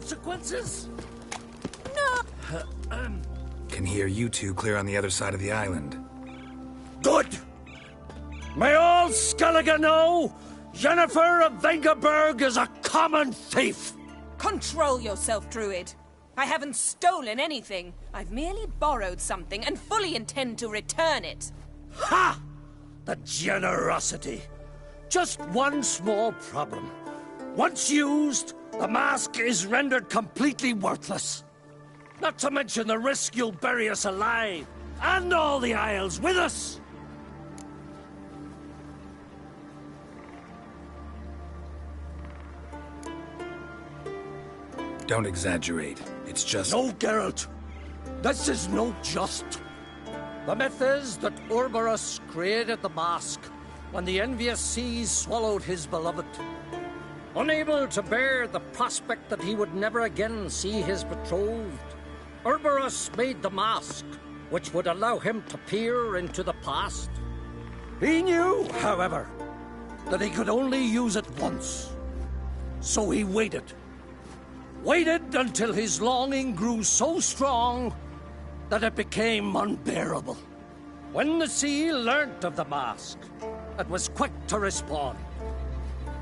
consequences? No! Can hear you two clear on the other side of the island. Good! May all Skellige know, Yennefer of Vengerberg is a common thief! Control yourself, Druid. I haven't stolen anything. I've merely borrowed something and fully intend to return it. Ha! The generosity. Just one small problem. Once used, the mask is rendered completely worthless. Not to mention the risk you'll bury us alive, and all the Isles with us. Don't exaggerate. It's just... No, Geralt. This is no just. The myth is that Ouroboros created the mask when the envious seas swallowed his beloved. Unable to bear the prospect that he would never again see his betrothed, Ouroboros made the mask, which would allow him to peer into the past. He knew, however, that he could only use it once. So he waited. Waited until his longing grew so strong that it became unbearable. When the sea learnt of the mask, it was quick to respond.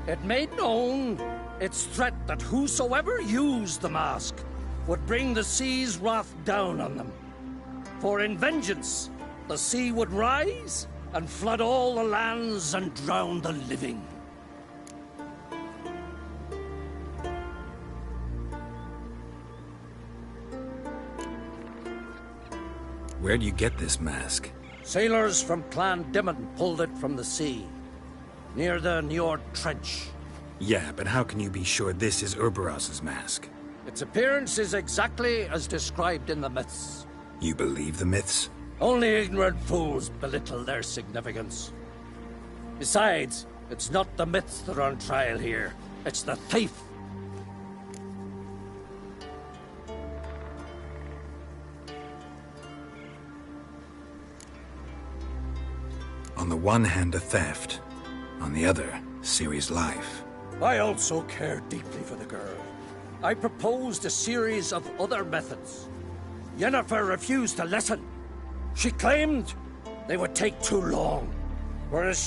It made known its threat that whosoever used the mask would bring the sea's wrath down on them. For in vengeance, the sea would rise and flood all the lands and drown the living. Where'd you get this mask? Sailors from Clan Dimon pulled it from the sea, near the Njord Trench. Yeah, but how can you be sure this is Ouroboros' mask? Its appearance is exactly as described in the myths. You believe the myths? Only ignorant fools belittle their significance. Besides, it's not the myths that are on trial here. It's the thief. On the one hand, a theft. On the other, Ciri's life. I also care deeply for the girl. I proposed a series of other methods. Yennefer refused to listen. She claimed they would take too long, whereas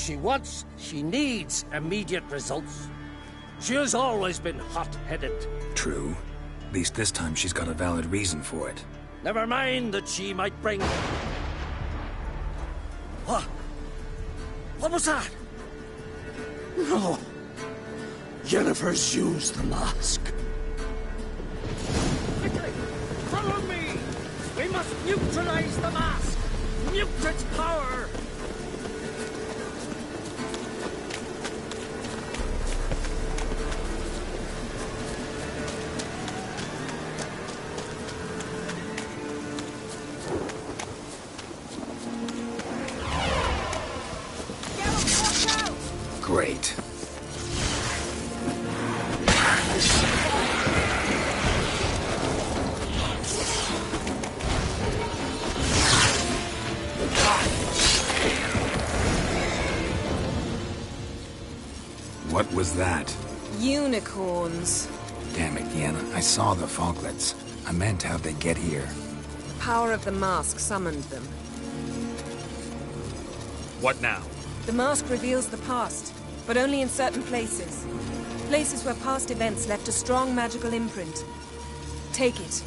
she needs immediate results. She has always been hot-headed. True. At least this time she's got a valid reason for it. Never mind that she might bring... What? What was that? No. Yennefer's used the mask. Quickly! Follow me! We must neutralize the mask! Mute its power! Great. What was that? Unicorns. Damn it, Yenna. I saw the foglets. I meant how'd they get here. The power of the mask summoned them. What now? The mask reveals the past, but only in certain places. Places where past events left a strong magical imprint. Take it.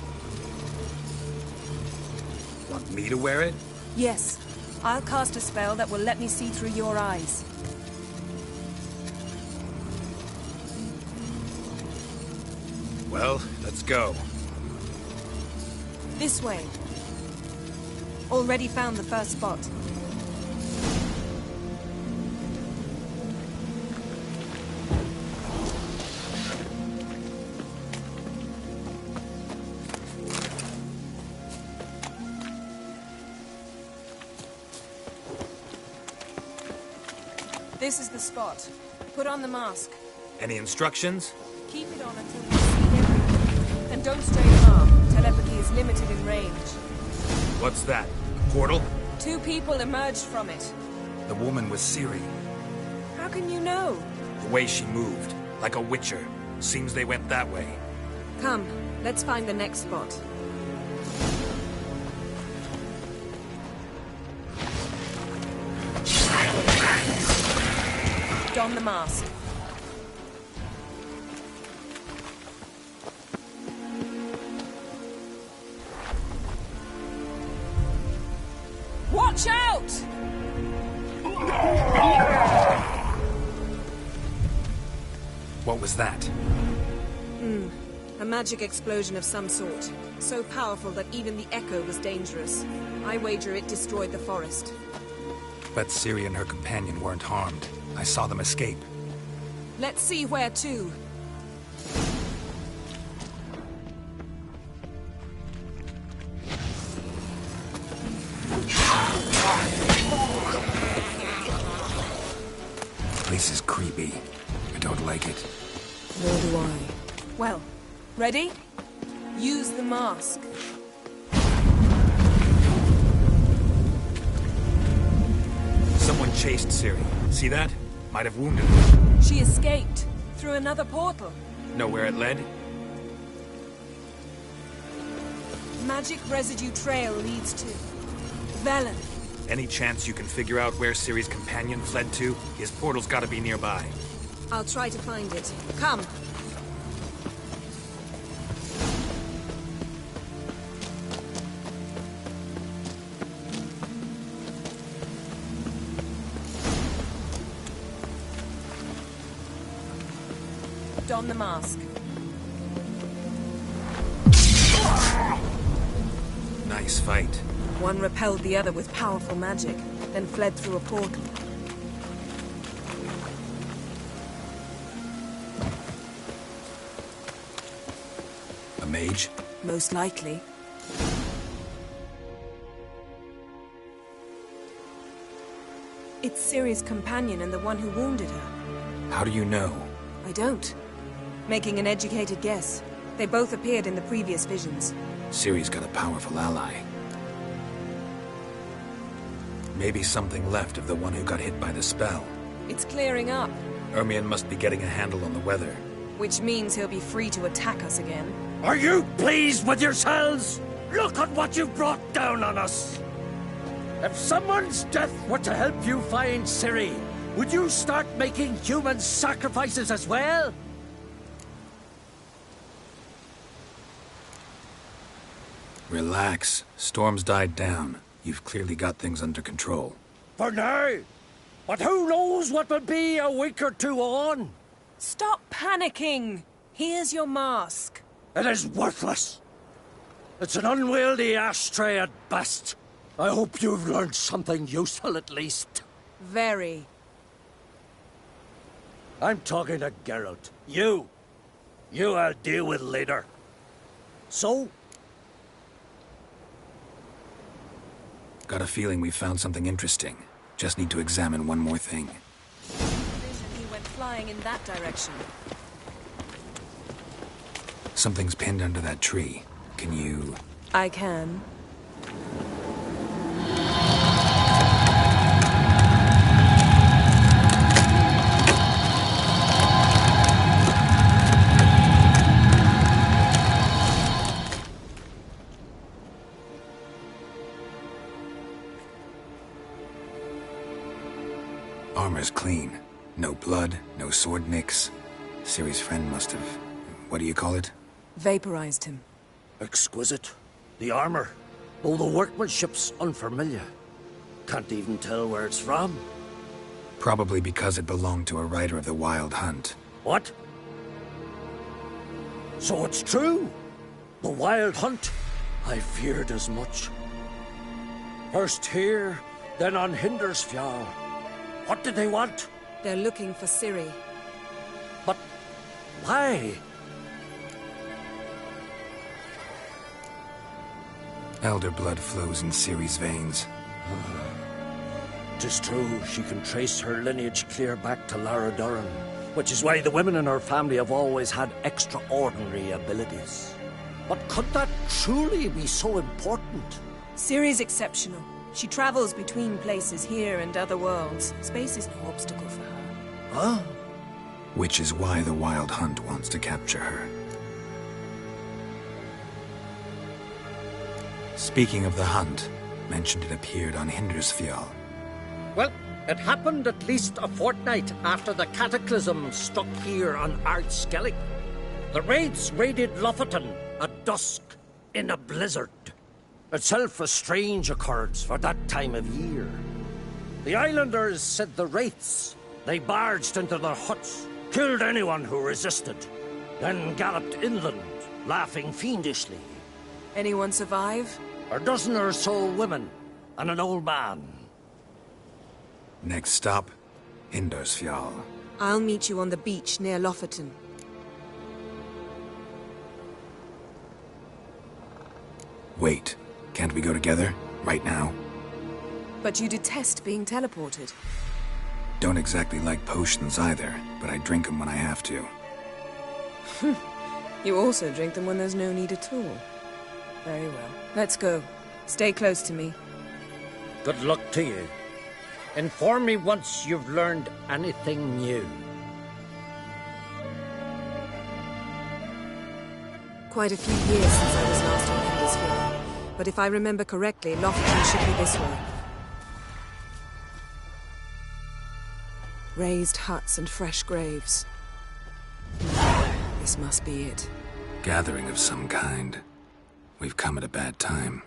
Want me to wear it? Yes. I'll cast a spell that will let me see through your eyes. Well, let's go. This way. Already found the first spot. This is the spot. Put on the mask. Any instructions? Keep it on until you see everything. And don't stray far. Telepathy is limited in range. What's that? A portal? 2 people emerged from it. The woman was Ciri. How can you know? The way she moved, like a witcher. Seems they went that way. Come. Let's find the next spot. Don the mask. Watch out! What was that? A magic explosion of some sort. So powerful that even the echo was dangerous. I wager it destroyed the forest. But Ciri and her companion weren't harmed. I saw them escape. Let's see where to. This is creepy. I don't like it. Nor do I. Well, ready? Use the mask. Someone chased Ciri. See that? Might have wounded her. She escaped through another portal. Know where it led? Magic residue trail leads to Velen. Any chance you can figure out where Ciri's companion fled to? His portal's gotta be nearby. I'll try to find it. Come. Don the mask. Nice fight. One repelled the other with powerful magic, then fled through a portal. A mage? Most likely. It's Ciri's companion and the one who wounded her. How do you know? I don't. Making an educated guess. They both appeared in the previous visions. Ciri's got a powerful ally. Maybe something left of the one who got hit by the spell. It's clearing up, Ermion must be getting a handle on the weather. which means he'll be free to attack us again. Are you pleased with yourselves? Look at what you've brought down on us. If someone's death were to help you find Ciri, would you start making human sacrifices as well? Relax. Storm's died down. You've clearly got things under control. For now. But who knows what will be a week or two on? Stop panicking! Here's your mask. It is worthless. It's an unwieldy ashtray at best. I hope you've learned something useful at least. Very. I'm talking to Geralt. You I'll deal with later. So? Got a feeling we found something interesting. Just need to examine one more thing. He went flying in that direction. Something's pinned under that tree. Can you... I can. Armor's clean. No blood, no sword nicks. Ciri's friend must have... what do you call it? Vaporized him. Exquisite. The armor. Though the workmanship's unfamiliar. Can't even tell where it's from. Probably because it belonged to a rider of the Wild Hunt. What? So it's true? The Wild Hunt? I feared as much. First here, then on Hindersfjall. What did they want? They're looking for Ciri. But why? Elder blood flows in Ciri's veins. 'Tis true, she can trace her lineage clear back to Lara Duran, which is why the women in her family have always had extraordinary abilities. But could that truly be so important? Ciri's exceptional. She travels between places here and other worlds. Space is no obstacle for her. Huh? Which is why the Wild Hunt wants to capture her. Speaking of the hunt, mentioned it appeared on Hindersfjall. Well, it happened at least a fortnight after the cataclysm struck here on Ardskellig. The raids raided Lofoten at dusk in a blizzard. Itself a strange occurrence for that time of year. The islanders said the wraiths. They barged into their huts, killed anyone who resisted, then galloped inland, laughing fiendishly. Anyone survive? A dozen or so women, and an old man. Next stop, Hindersfjall. I'll meet you on the beach near Lofoten. Wait, can't we go together? Right now? But you detest being teleported. Don't exactly like potions either, but I drink them when I have to. You also drink them when there's no need at all. Very well. Let's go. Stay close to me. Good luck to you. Inform me once you've learned anything new. Quite a few years since I was last on Hindersfjall. But if I remember correctly, Lofoten should be this way. Raised huts and fresh graves. This must be it. Gathering of some kind. We've come at a bad time.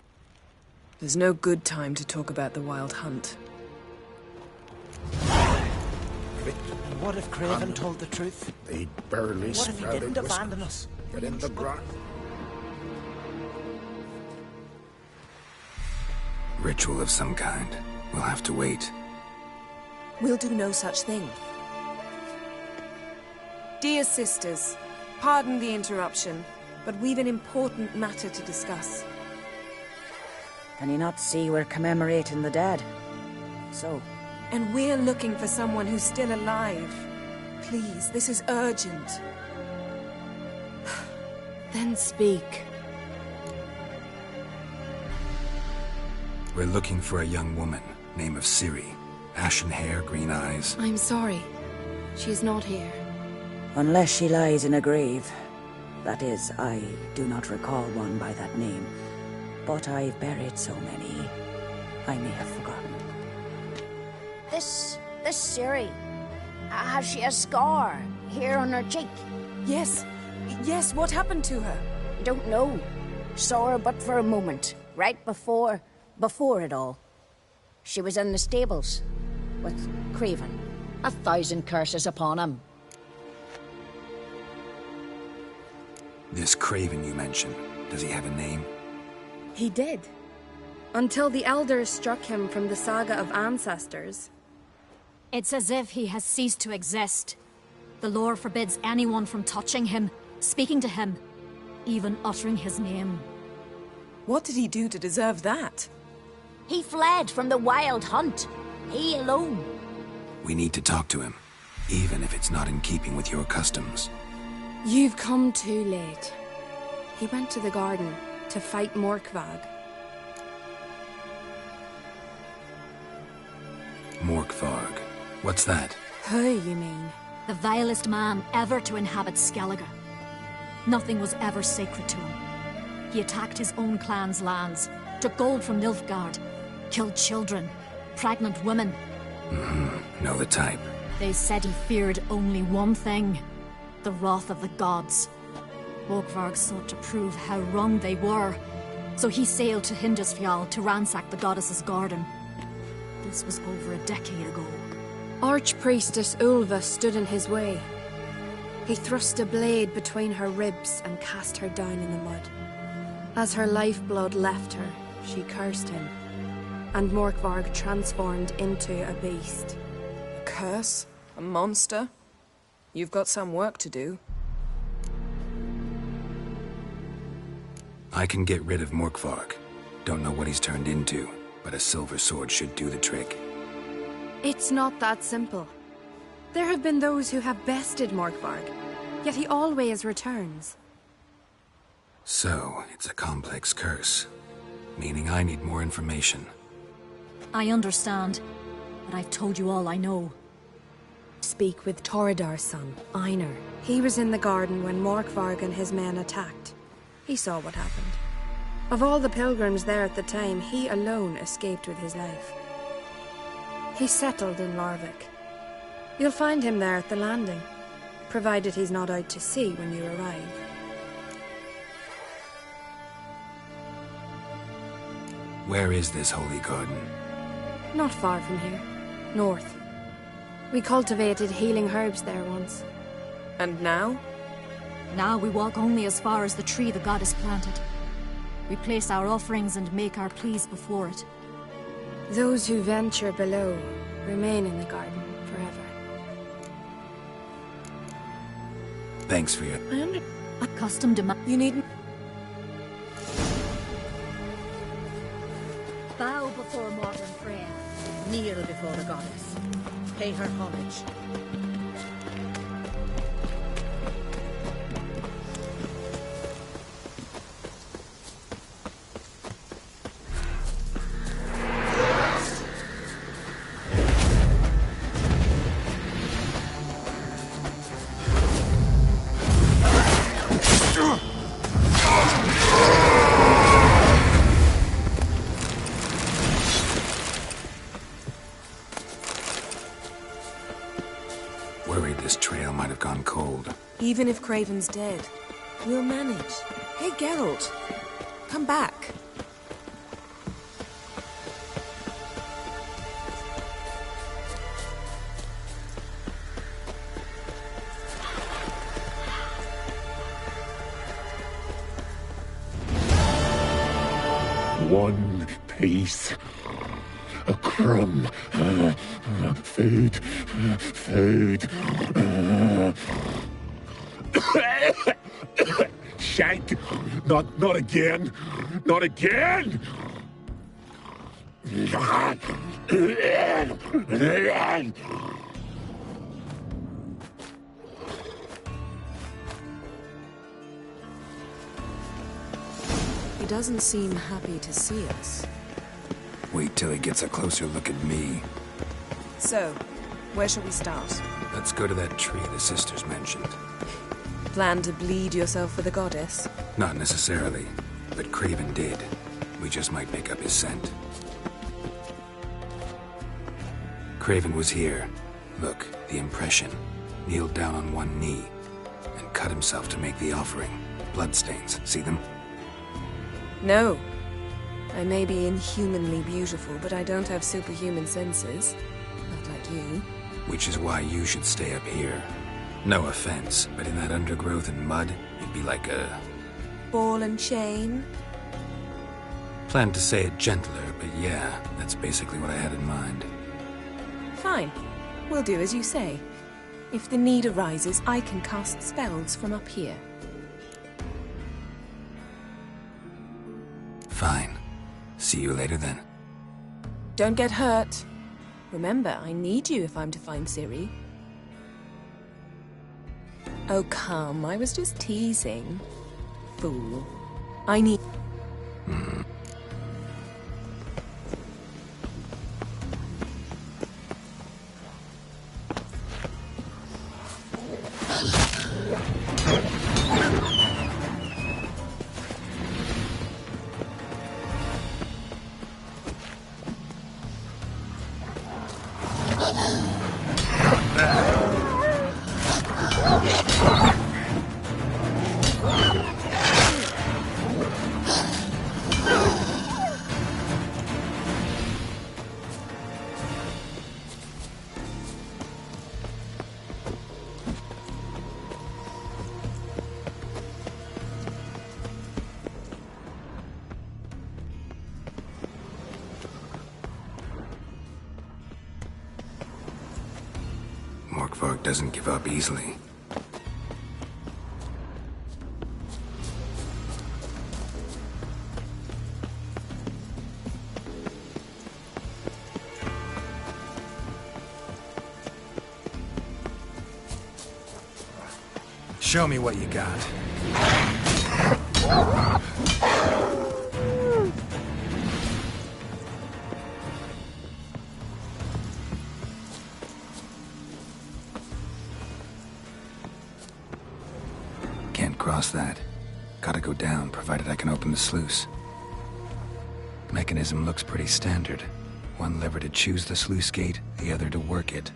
There's no good time to talk about the Wild Hunt. And what if Craven told the truth? They barely What if he sprouted didn't abandon whiskers. us? Get in the ground. Ritual of some kind. We'll have to wait. We'll do no such thing. Dear sisters, pardon the interruption, but we've an important matter to discuss. Can you not see we're commemorating the dead? So, And we're looking for someone who's still alive. Please, this is urgent. Then speak. We're looking for a young woman, name of Ciri. Ashen hair, green eyes. I'm sorry. She's not here. unless she lies in a grave. That is, I do not recall one by that name. But I've buried so many, I may have forgotten. This Ciri, has she a scar here on her cheek? Yes, what happened to her? Don't know. Saw her but for a moment, right before it all. She was in the stables with Craven. 1,000 curses upon him. This Craven you mentioned, does he have a name? He did. Until the elders struck him from the saga of ancestors. It's as if he has ceased to exist. The lore forbids anyone from touching him, speaking to him, even uttering his name. What did he do to deserve that? He fled from the Wild Hunt. He alone. We need to talk to him, even if it's not in keeping with your customs. You've come too late. He went to the garden to fight Morkvag. Morkvarg. What's that? Who, you mean? The vilest man ever to inhabit Skellige. Nothing was ever sacred to him. He attacked his own clan's lands, took gold from Nilfgaard, killed children, pregnant women. Know the type. They said he feared only one thing, the wrath of the gods. Morkvarg sought to prove how wrong they were, so he sailed to Hindersfjall to ransack the goddess's garden. This was over a decade ago. Archpriestess Ulva stood in his way. He thrust a blade between her ribs and cast her down in the mud. As her lifeblood left her, she cursed him, and Morkvarg transformed into a beast. A curse? A monster? You've got some work to do. I can get rid of Morkvarg. Don't know what he's turned into, but a silver sword should do the trick. It's not that simple. There have been those who have bested Morkvarg, yet he always returns. So, it's a complex curse, meaning I need more information. I understand, but I've told you all I know. Speak with Torridar's son, Einar. He was in the garden when Morkvarg and his men attacked. He saw what happened. Of all the pilgrims there at the time, he alone escaped with his life. He settled in Larvik. You'll find him there at the landing, provided he's not out to sea when you arrive. Where is this holy garden? Not far from here. North. We cultivated healing herbs there once. And now? Now we walk only as far as the tree the goddess planted. We place our offerings and make our pleas before it. Those who venture below remain in the garden forever. Thanks for your... Accustomed to You needn't... Bow before modern prayer. Kneel before the goddess. Pay her homage. Worried this trail might have gone cold. Even if Craven's dead, we'll manage. Hey, Geralt, come back. One piece. A crumb. Food. Food. Shank. Not again. Not again. He doesn't seem happy to see us. Wait till he gets a closer look at me. So, where shall we start? Let's go to that tree the sisters mentioned. Plan to bleed yourself for the goddess? Not necessarily, but Craven did. We just might pick up his scent. Craven was here. Look, the impression. Kneeled down on one knee and cut himself to make the offering. Bloodstains, see them? No. I may be inhumanly beautiful, but I don't have superhuman senses. Not like you. Which is why you should stay up here. No offense, but in that undergrowth and mud, you'd be like a... Ball and chain? Planned to say it gentler, but yeah, that's basically what I had in mind. Fine. We'll do as you say. If the need arises, I can cast spells from up here. Fine. See you later then. Don't get hurt. Remember, I need you if I'm to find Ciri. Oh, come. I was just teasing. Fool. I need... Morkvark doesn't give up easily. Show me what you got. Can't cross that. Gotta go down, provided I can open the sluice. Mechanism looks pretty standard. One lever to choose the sluice gate, the other to work it.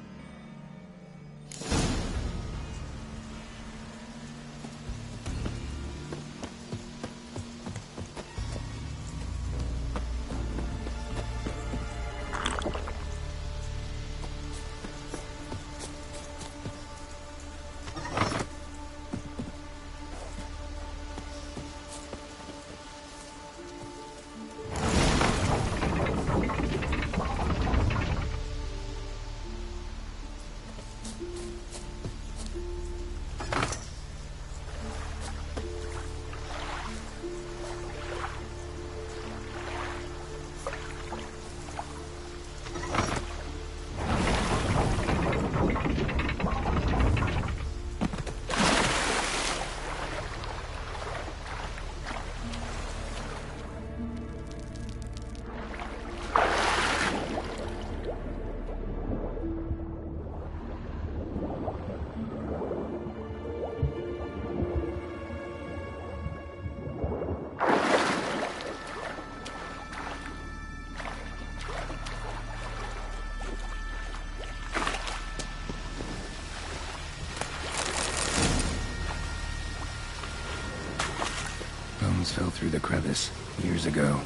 Fell through the crevice years ago.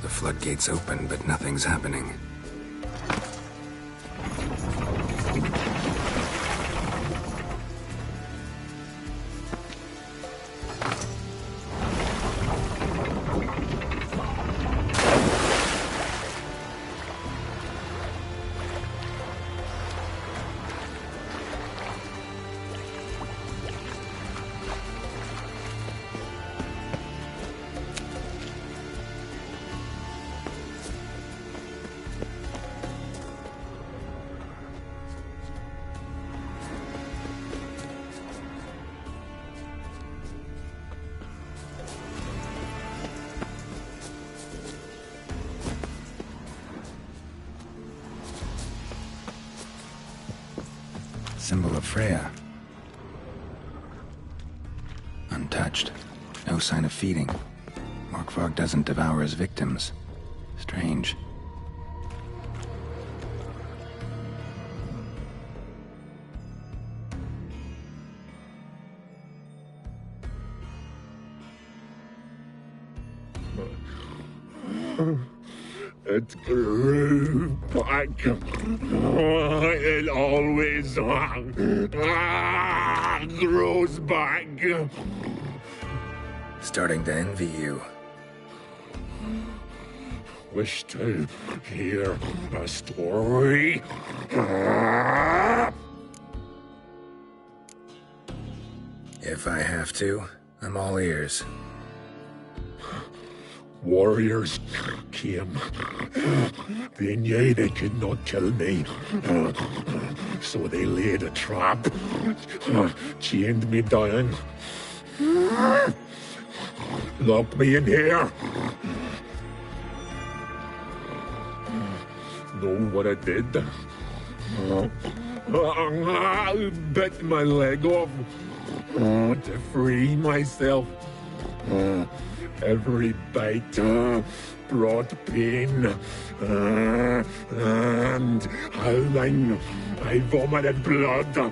Floodgates open, but nothing's happening. Symbol of Freya. Untouched. No sign of feeding. Morkvarg doesn't devour his victims. Strange. It grew back. It always grows back. Starting to envy you. Wish to hear a story? If I have to, I'm all ears. Warriors came. They knew they could not kill me. So they laid a trap. Chained me down. Locked me in here. Know what I did? I bit my leg off to free myself. Every bite brought pain, and howling, I vomited blood.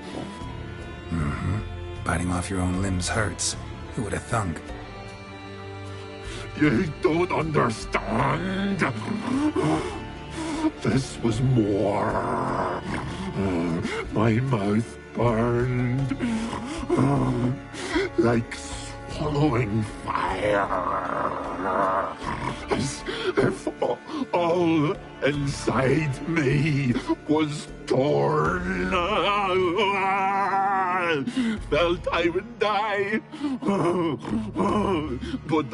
Biting off your own limbs hurts. Who would have thunk? You don't understand. This was more. My mouth burned. Like swallowing fire. As if all inside me was torn. Felt I would die. But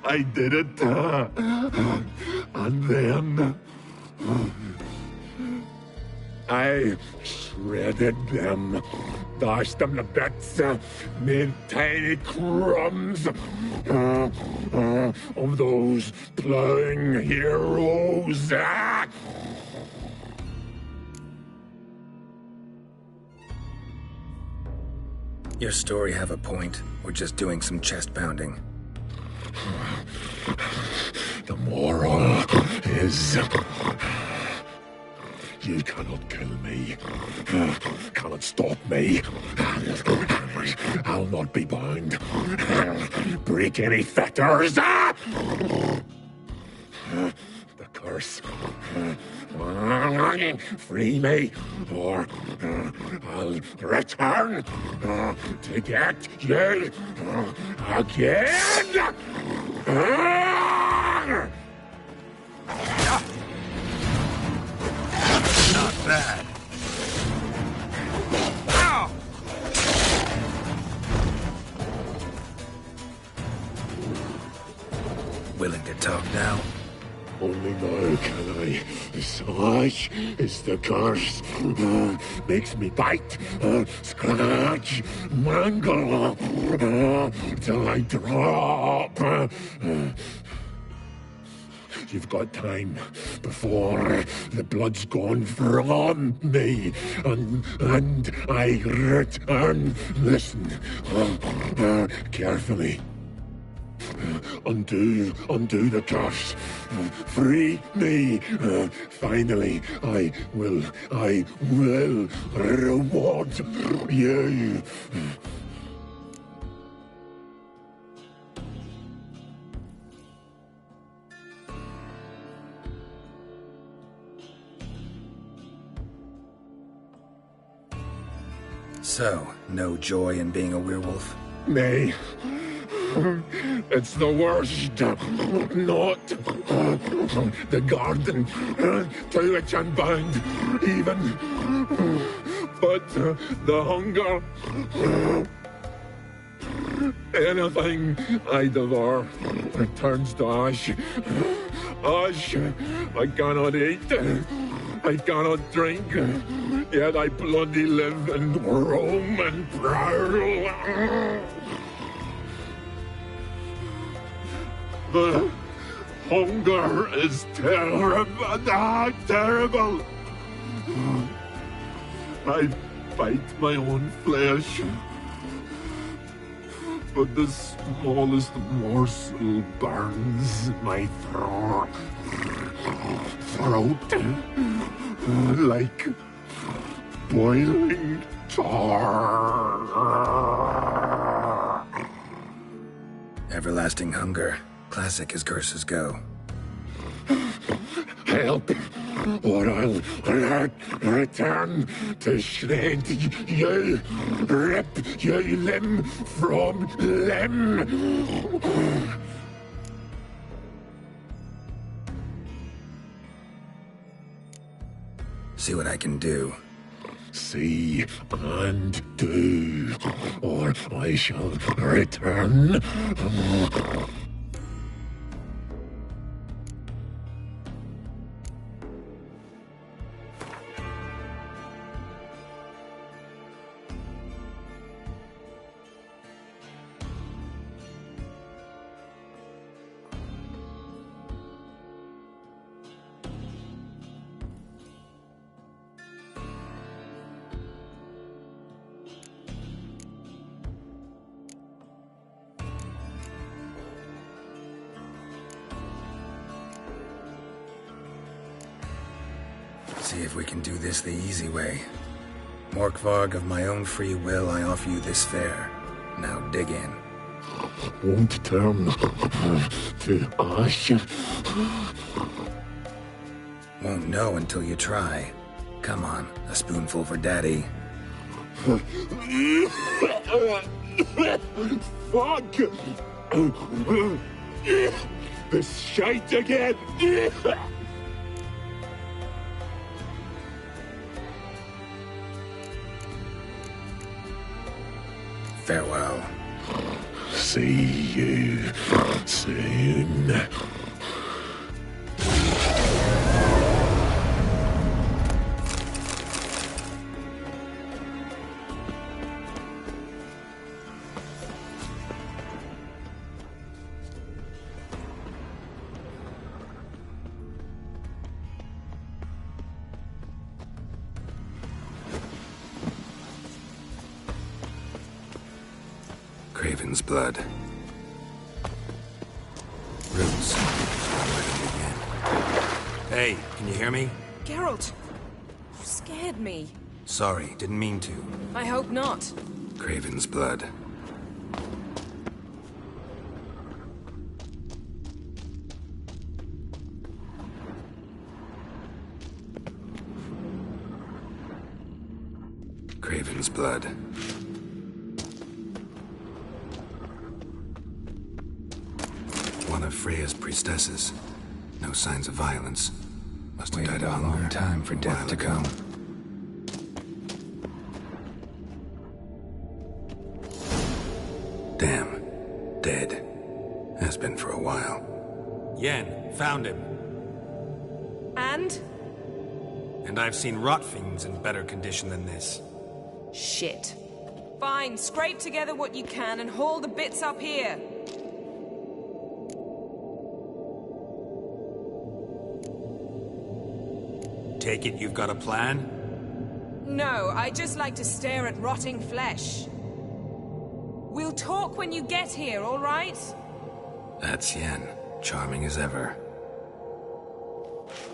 I did it. And then I shredded them, dashed them to bits, made tiny crumbs of those plowing heroes. Your story have a point. We're just doing some chest pounding. The moral is... You cannot kill me. Cannot stop me. I'll not be bound. Break any fetters. The curse. Free me, or I'll return to get you again. Not bad. Ow! Willing to talk now? Only now can I. Such is the curse. Makes me bite, scratch, mangle, till I drop. You've got time before the blood's gone from me, and I return. Listen, carefully. Undo the curse. Free me. Finally, I will reward you. So, no joy in being a werewolf? Nay. It's the worst. Not the garden to which I'm bound, even. But the hunger. Anything I devour turns to ash. Ash I cannot eat. I cannot drink. Yet I bloody live and roam and prowl. The hunger is terrible. Terrible. I bite my own flesh, but the smallest morsel burns my throat like boiling tar. Everlasting hunger. Classic as curses go. Help, or I'll return to shred you, rip you limb from limb. See what I can do. See and do, or I shall return. See if we can do this the easy way. Morkvarg, of my own free will, I offer you this fare. Now dig in. won't turn to ash. Won't know until you try. Come on, a spoonful for Daddy. Fuck! This shite again! Farewell. See you soon. Craven's blood. Roots. Hey, can you hear me? Geralt! You scared me. Sorry, didn't mean to. I hope not. Craven's blood. Craven's blood. One of Freya's priestesses. No signs of violence. Must have died a long time for death to come. Damn. Dead. Has been for a while. Yen, found him. And? And I've seen rot fiends in better condition than this. Shit. Fine, scrape together what you can and haul the bits up here. Take it you've got a plan? No, I just like to stare at rotting flesh. We'll talk when you get here, all right? That's Yen. Charming as ever.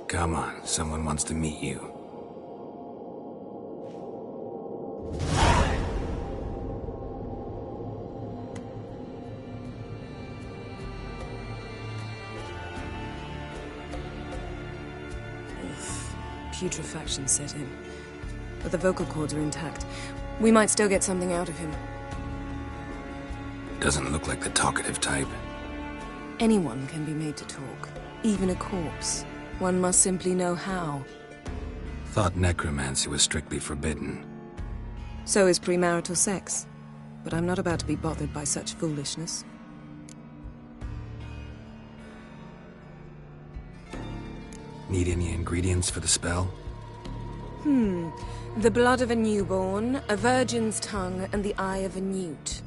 Come on, someone wants to meet you. Putrefaction set in. But the vocal cords are intact. We might still get something out of him. Doesn't look like the talkative type. Anyone can be made to talk. Even a corpse. One must simply know how. Thought necromancy was strictly forbidden. So is premarital sex. But I'm not about to be bothered by such foolishness. Need any ingredients for the spell? The blood of a newborn, a virgin's tongue, and the eye of a newt.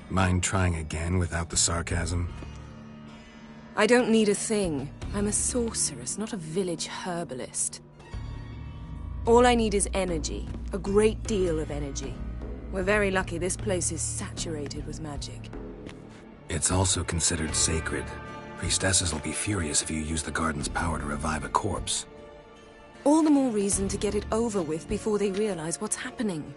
Mind trying again without the sarcasm? I don't need a thing. I'm a sorceress, not a village herbalist. All I need is energy. A great deal of energy. We're very lucky this place is saturated with magic. It's also considered sacred. Priestesses will be furious if you use the garden's power to revive a corpse. All the more reason to get it over with before they realize what's happening.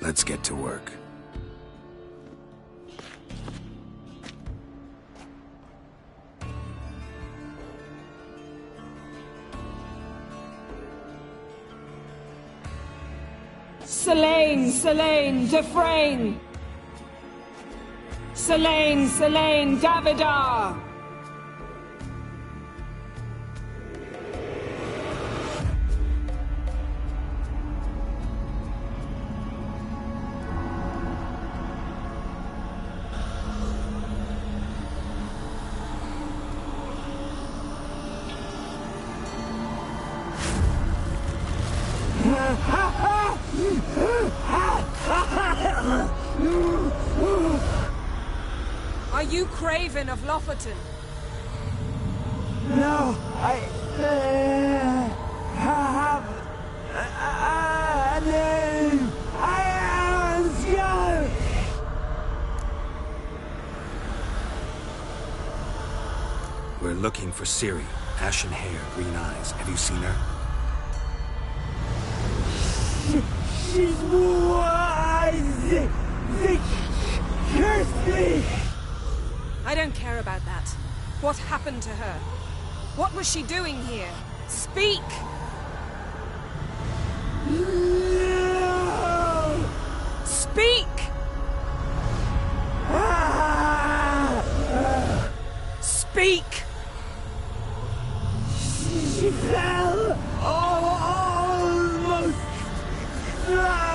Let's get to work. Selene, Dufresne! Selene, Davidar! Are you Craven of Lofoten? No, I have a name. I am Scar. We're looking for Ciri. Ashen hair, green eyes. Have you seen her? She's wise! They cursed me! I don't care about that. What happened to her? What was she doing here? Speak! No! Speak! Speak! She fell! Almost drowned!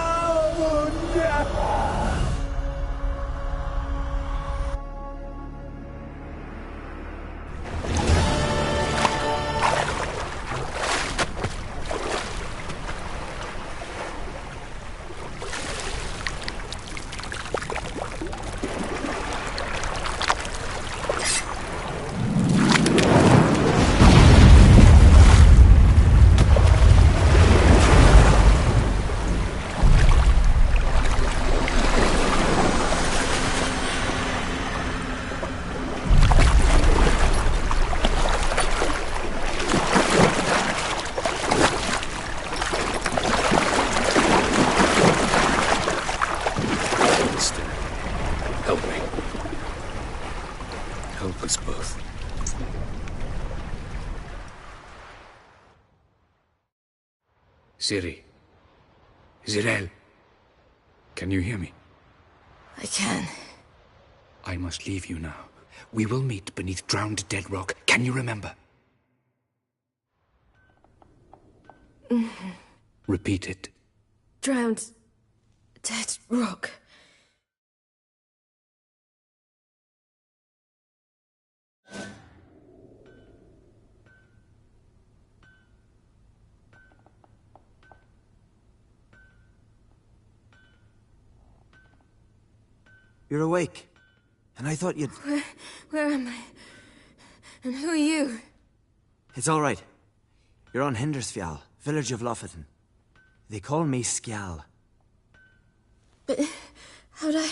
Ciri. Zirel. Can you hear me? I can. I must leave you now. We will meet beneath drowned dead rock. Can you remember? Repeat it. Drowned dead rock. You're awake. And I thought you'd... Where am I? And who are you? It's all right. You're on Hindersfjall, village of Lofoten. They call me Skjal. But how'd I...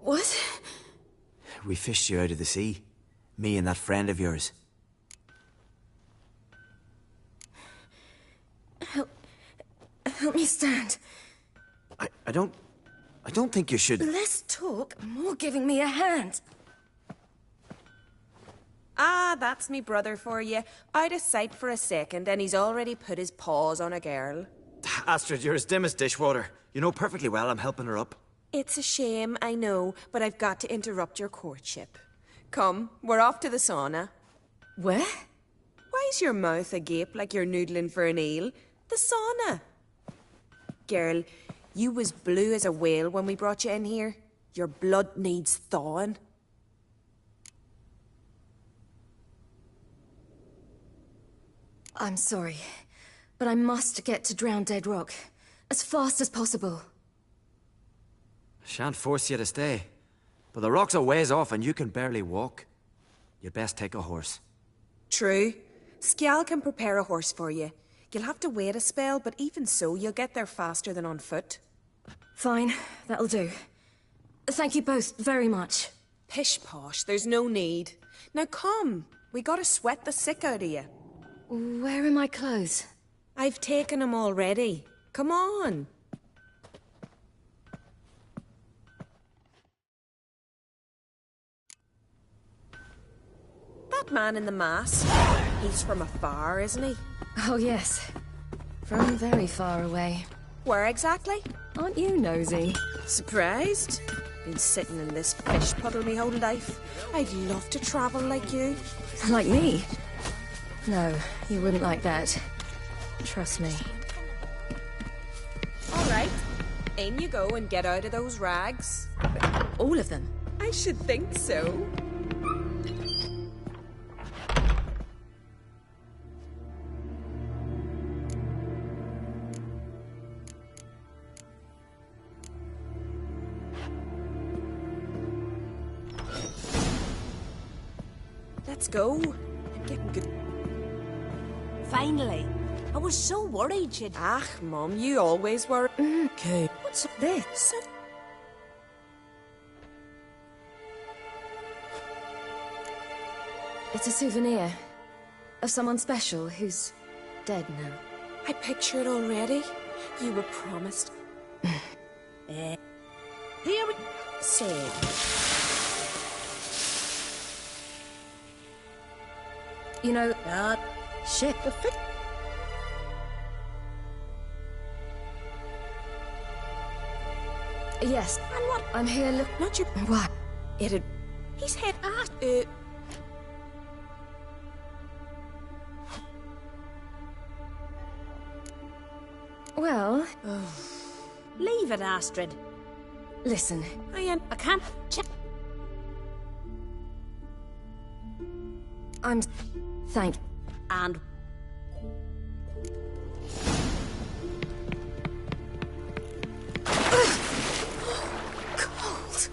What? We fished you out of the sea. Me and that friend of yours. Help me stand. I don't think you should... Less talk, more giving me a hand. Ah, that's me brother for you. Out of sight for a second, and he's already put his paws on a girl. Astrid, you're as dim as dishwater. You know perfectly well I'm helping her up. It's a shame, I know, but I've got to interrupt your courtship. Come, we're off to the sauna. Where? Why's your mouth agape like you're noodling for an eel? The sauna. Girl, you was blue as a whale when we brought you in here. Your blood needs thawing. I'm sorry, but I must get to Drowned Dead Rock as fast as possible. Shan't force you to stay. But the rock's a ways off and you can barely walk. You'd best take a horse. True. Skjal can prepare a horse for you. You'll have to wait a spell, but even so, you'll get there faster than on foot. Fine, that'll do. Thank you both very much. Pish-posh, there's no need. Now come, we gotta sweat the sick out of you. Where are my clothes? I've taken them already. Come on. That man in the mask, he's from afar, isn't he? Oh yes, from very far away. Where exactly? Aren't you nosy? Surprised? Been sitting in this fish puddle me whole life. I'd love to travel like you. Like me? No, you wouldn't like that. Trust me. All right, in you go and get out of those rags. All of them? I should think so. Let's go. I'm getting good. Finally. I was so worried you'd... Ah, Mum, you always were. Okay. What's this? It's a souvenir of someone special who's dead now. I picture it already. You were promised. Here we say. You know, Shit, the fit. yes. And what? I'm here, look. Not you. What? It'd. He's head ass. Well, Leave it, Astrid. listen. I can't. I'm... Thank... And Cold.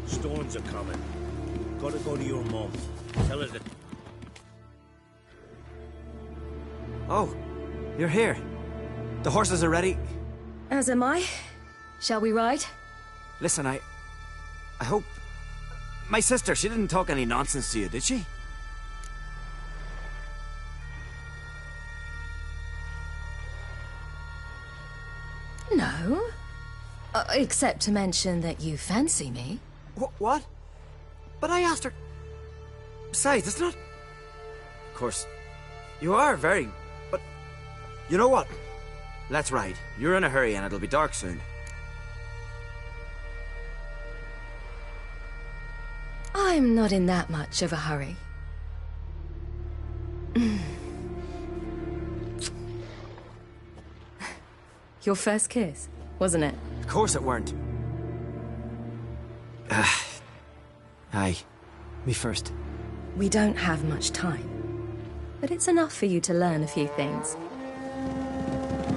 Storms are coming. Gotta go to your mum. Tell her that... Oh, you're here. The horses are ready. As am I. Shall we ride? Listen, I hope... My sister, she didn't talk any nonsense to you, did she? No. Except to mention that you fancy me. What? But I asked her... Besides, it's not... Of course, you are very... But... You know what? Let's ride. You're in a hurry and it'll be dark soon. I'm not in that much of a hurry. Your first kiss, wasn't it? Of course it weren't. Aye. Me first. We don't have much time. But it's enough for you to learn a few things.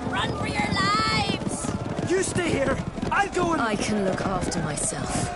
Run for your lives! You stay here! I'll go and... I can look after myself.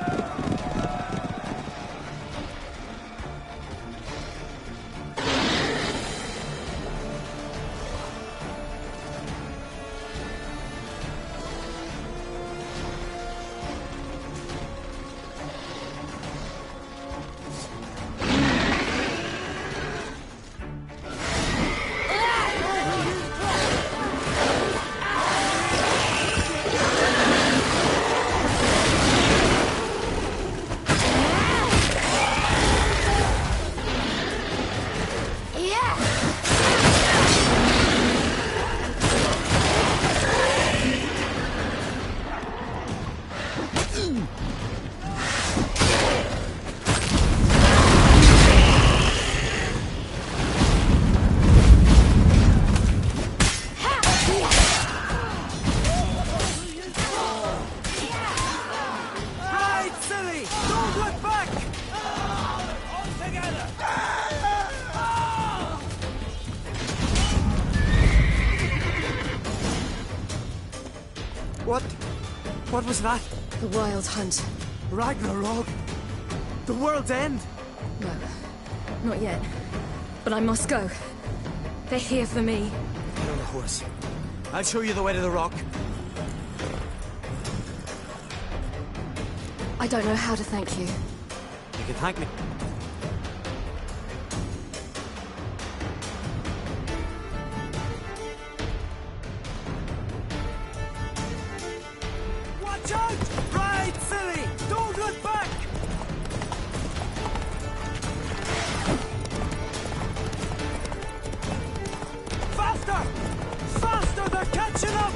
What was that? The Wild Hunt. Ragnarok? The world's end? No, not yet. But I must go. They're here for me. Get on the horse. I'll show you the way to the rock. I don't know how to thank you. You can thank me. Watch out! Right, silly! Don't look back! Faster! Faster! They're catching up!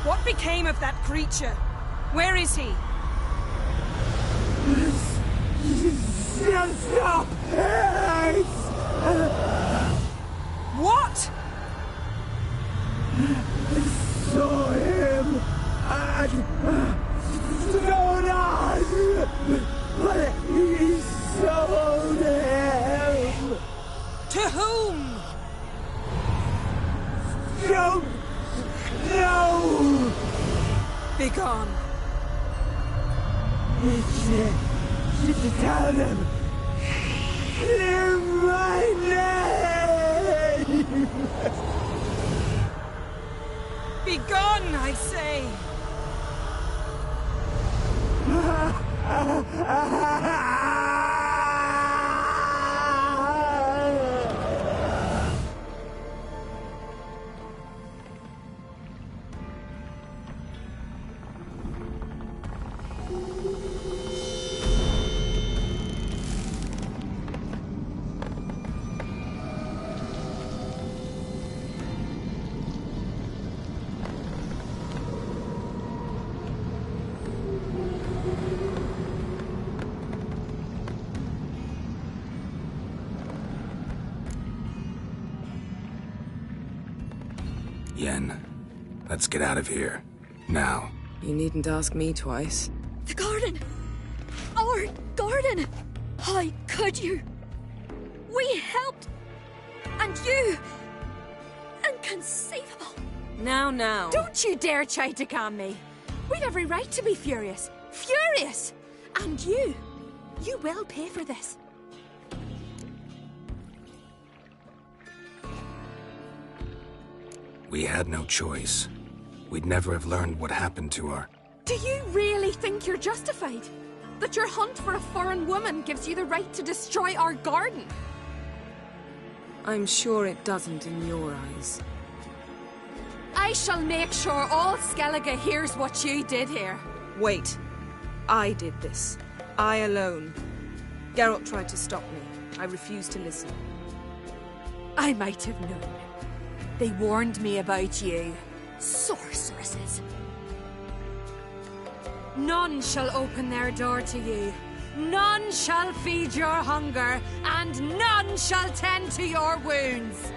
What became of that creature? Where is he? What? Saw him at Stonas, but he sold him. To whom? Don't know. Begone. Tell them. Clear my name. Begone, I say. Yen, let's get out of here. Now. You needn't ask me twice. The garden! Our garden! How could you? We helped! And you! Inconceivable! Now. Don't you dare try to calm me. We've every right to be furious. Furious! And you will pay for this. We had no choice. We'd never have learned what happened to her. Do you really think you're justified? That your hunt for a foreign woman gives you the right to destroy our garden? I'm sure it doesn't in your eyes. I shall make sure all Skellige hears what you did here. Wait. I did this. I alone. Geralt tried to stop me. I refused to listen. I might have known. They warned me about you. Sorceresses. None shall open their door to you. None shall feed your hunger, and none shall tend to your wounds.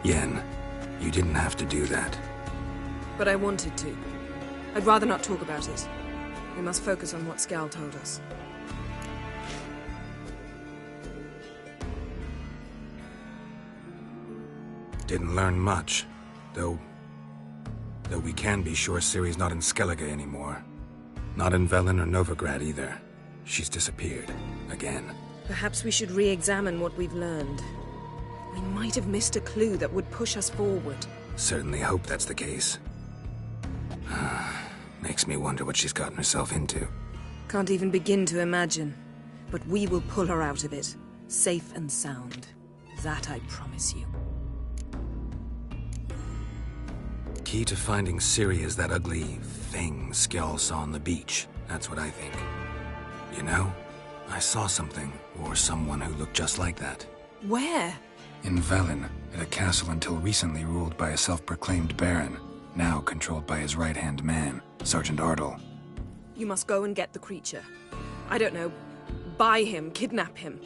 Yen, you didn't have to do that. But I wanted to. I'd rather not talk about it. We must focus on what Scal told us. Didn't learn much, though we can be sure Ciri's not in Skellige anymore. Not in Velen or Novigrad either. She's disappeared. Again. Perhaps we should re-examine what we've learned. We might have missed a clue that would push us forward. Certainly hope that's the case. Makes me wonder what she's gotten herself into. Can't even begin to imagine. But we will pull her out of it. Safe and sound. That I promise you. Key to finding Ciri is that ugly thing Skjall saw on the beach. That's what I think. You know, I saw something, or someone who looked just like that. Where? In Velen, at a castle until recently ruled by a self-proclaimed baron, now controlled by his right-hand man, Sergeant Ardle. You must go and get the creature. I don't know, buy him, kidnap him.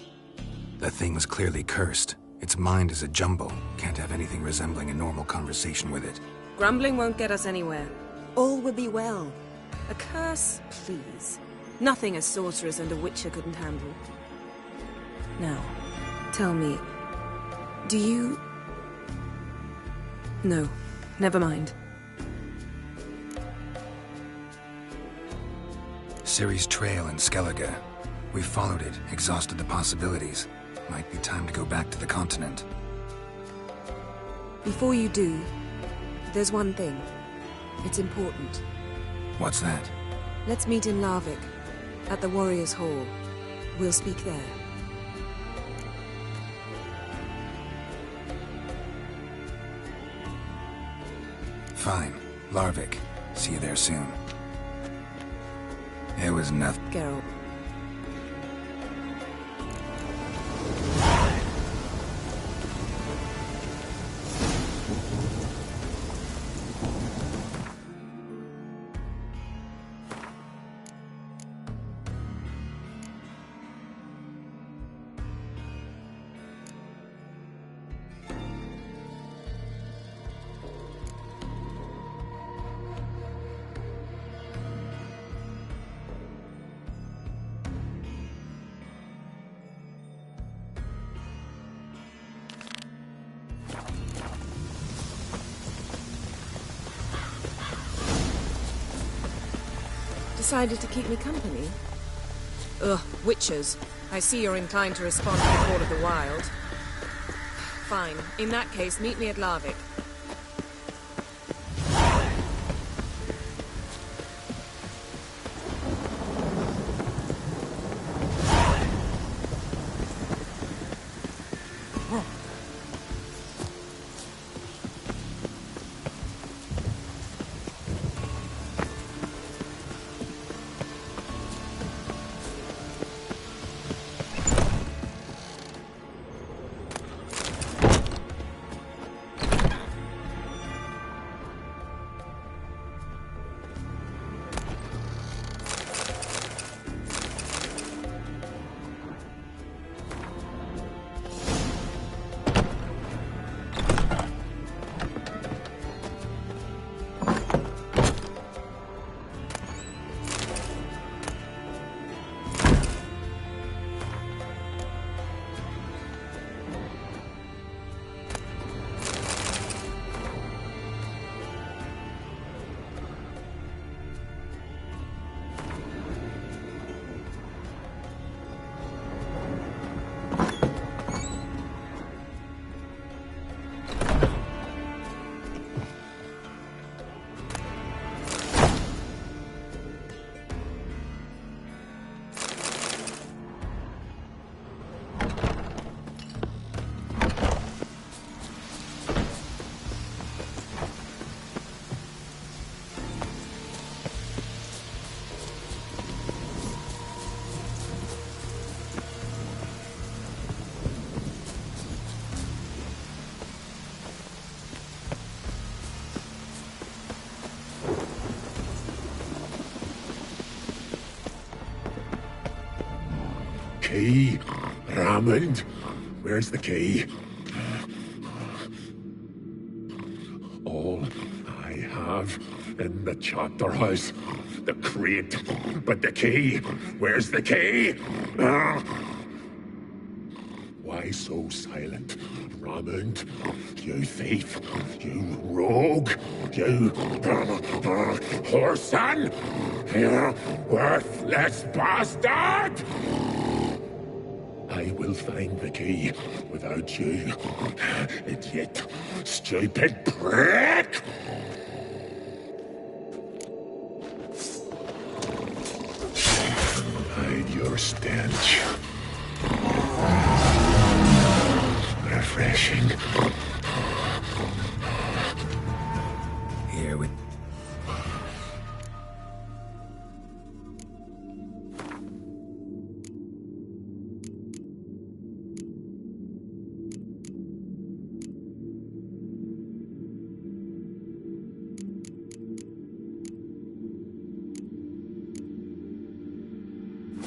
The thing's clearly cursed. Its mind is a jumble. Can't have anything resembling a normal conversation with it. Grumbling won't get us anywhere. All will be well. A curse, please. Nothing a sorceress and a witcher couldn't handle. Now, tell me, do you... No, never mind. Ciri's trail in Skellige. We followed it, exhausted the possibilities. Might be time to go back to the continent. Before you do, there's one thing. It's important. What's that? Let's meet in Larvik, at the Warriors' Hall. We'll speak there. Fine. Larvik. See you there soon. It was nothing. Geralt. Decided to keep me company? Ugh, witches. I see you're inclined to respond to the call of the wild. Fine. In that case, meet me at Larvik. key? Raymond, where's the key? All I have in the chapter house, the crate, but the key, where's the key? Why so silent, Raymond? You thief, you rogue, you whoreson, you worthless bastard! I will find the key without you, idiot, stupid prick! Hide your stench. Refreshing. Here we...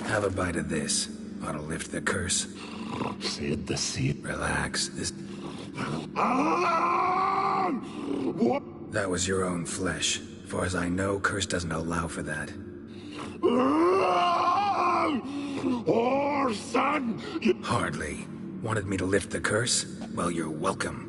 Have a bite of this. Ought to lift the curse. Said the seed. Relax. That was your own flesh. Far as I know, curse doesn't allow for that. Son! Hardly. Wanted me to lift the curse? Well, you're welcome.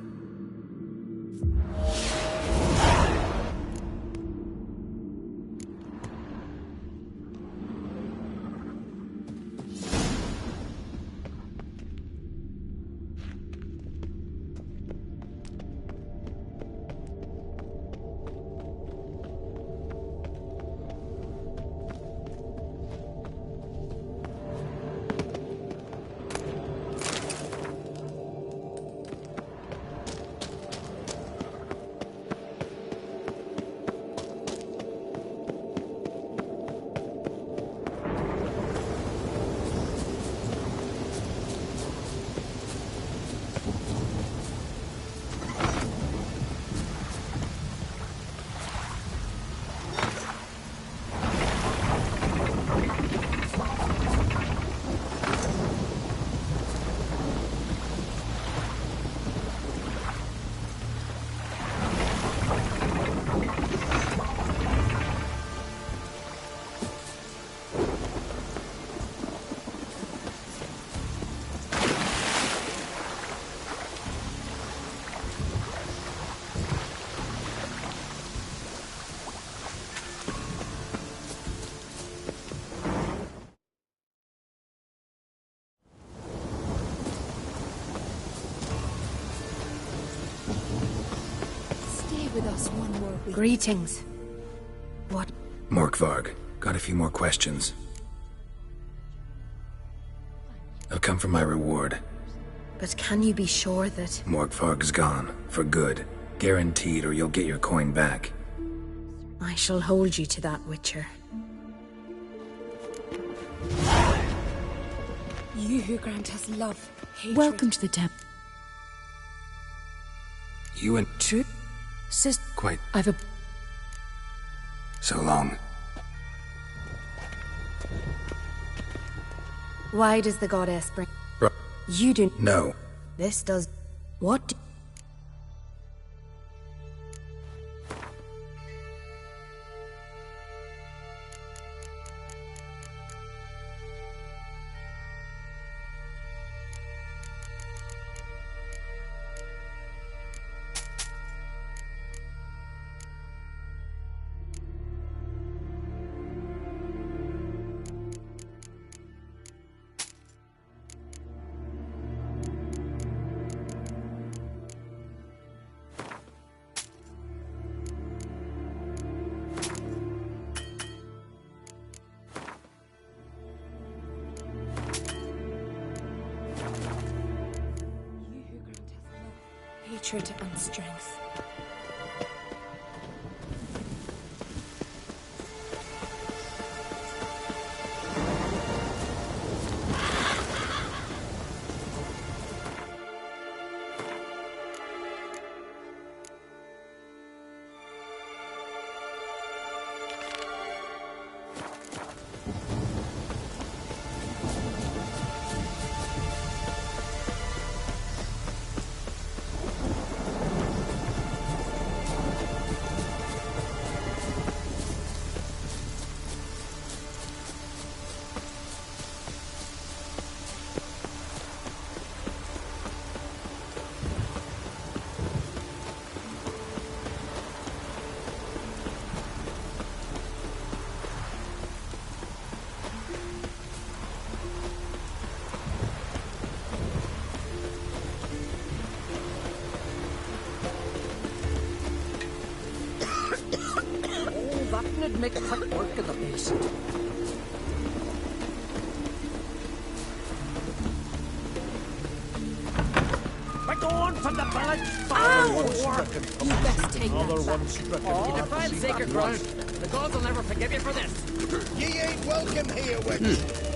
With us one more week. Greetings. What? Morkvarg. Got a few more questions. I've come for my reward. But can you be sure that... Morkvarg's gone. For good. Guaranteed, or you'll get your coin back. I shall hold you to that, Witcher. You who grant us love, hatred... Welcome to the temple. You and... True? Quite. I've a... So long. Why does the goddess bring... Bro. You do... No. This does... What do... hatred and strength. Oh, that would make quick work of the beast. We're going for the village fire war. You best take that back. You defiled sacred ground. The gods will never forgive you for this. Ye ain't welcome here, wench.